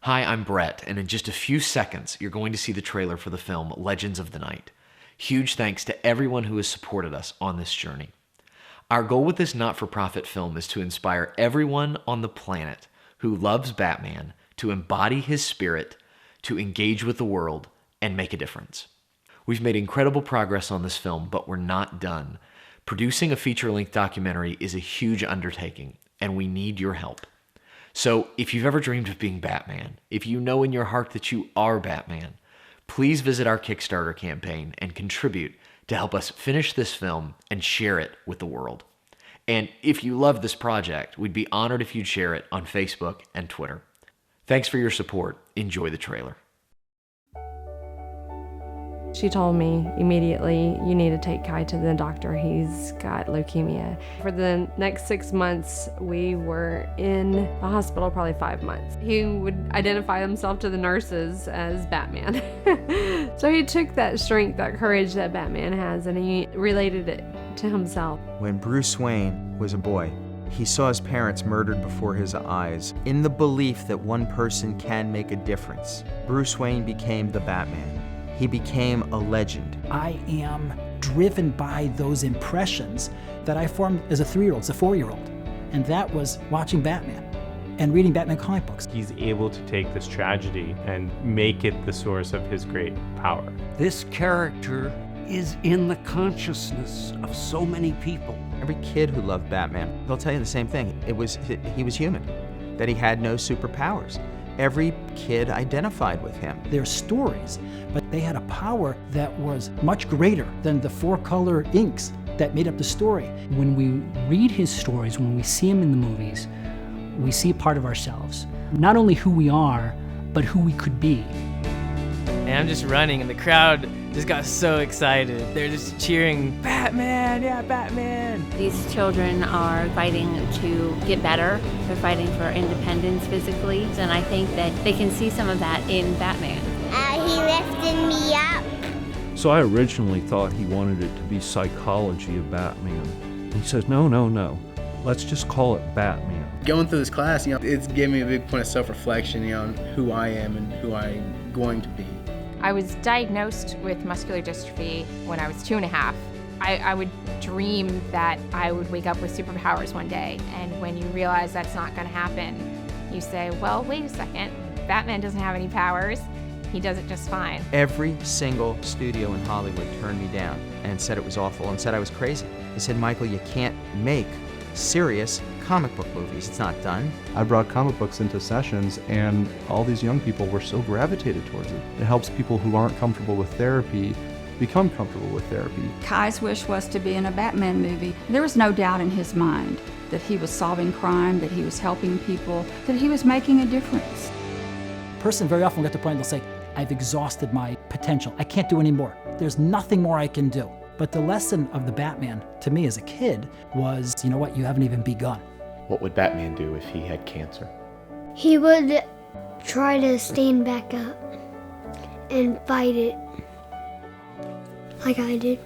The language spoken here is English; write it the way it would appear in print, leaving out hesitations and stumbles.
Hi, I'm Brett, and in just a few seconds, you're going to see the trailer for the film Legends of the Night. Huge thanks to everyone who has supported us on this journey. Our goal with this not-for-profit film is to inspire everyone on the planet who loves Batman to embody his spirit, to engage with the world, and make a difference. We've made incredible progress on this film, but we're not done. Producing a feature-length documentary is a huge undertaking, and we need your help. So if you've ever dreamed of being Batman, if you know in your heart that you are Batman, please visit our Kickstarter campaign and contribute to help us finish this film and share it with the world. And if you love this project, we'd be honored if you'd share it on Facebook and Twitter. Thanks for your support. Enjoy the trailer. She told me immediately, you need to take Kai to the doctor. He's got leukemia. For the next 6 months, we were in the hospital probably 5 months. He would identify himself to the nurses as Batman. So he took that strength, that courage that Batman has, and he related it to himself. When Bruce Wayne was a boy, he saw his parents murdered before his eyes. In the belief that one person can make a difference, Bruce Wayne became the Batman. He became a legend. I am driven by those impressions that I formed as a 3-year-old, as a 4-year-old. And that was watching Batman and reading Batman comic books. He's able to take this tragedy and make it the source of his great power. This character is in the consciousness of so many people. Every kid who loved Batman, they'll tell you the same thing. He was human, that he had no superpowers. Every kid identified with him. They're stories, but they had a power that was much greater than the 4-color inks that made up the story. When we read his stories, when we see him in the movies, we see a part of ourselves. Not only who we are, but who we could be. And I'm just running, and the crowd just got so excited. They're just cheering, Batman, yeah, Batman. These children are fighting to get better. They're fighting for independence physically, and I think that they can see some of that in Batman. He lifted me up. So I originally thought he wanted it to be psychology of Batman. And he says, no, let's just call it Batman. Going through this class, it's given me a big point of self-reflection, on who I am and who I'm going to be. I was diagnosed with muscular dystrophy when I was 2.5. I would dream that I would wake up with superpowers one day, and when you realize that's not going to happen, you say, well, wait a second, Batman doesn't have any powers. He does it just fine. Every single studio in Hollywood turned me down and said it was awful and said I was crazy. They said, Michael, you can't make serious comic book movies. It's not done. I brought comic books into sessions, and all these young people were so gravitated towards it. It helps people who aren't comfortable with therapy become comfortable with therapy. Kai's wish was to be in a Batman movie. There was no doubt in his mind that he was solving crime, that he was helping people, that he was making a difference. A person very often will get to the point they'll say, I've exhausted my potential. I can't do any more. There's nothing more I can do. But the lesson of the Batman, to me as a kid, was, you know what, you haven't even begun. What would Batman do if he had cancer? He would try to stand back up and fight it like I did.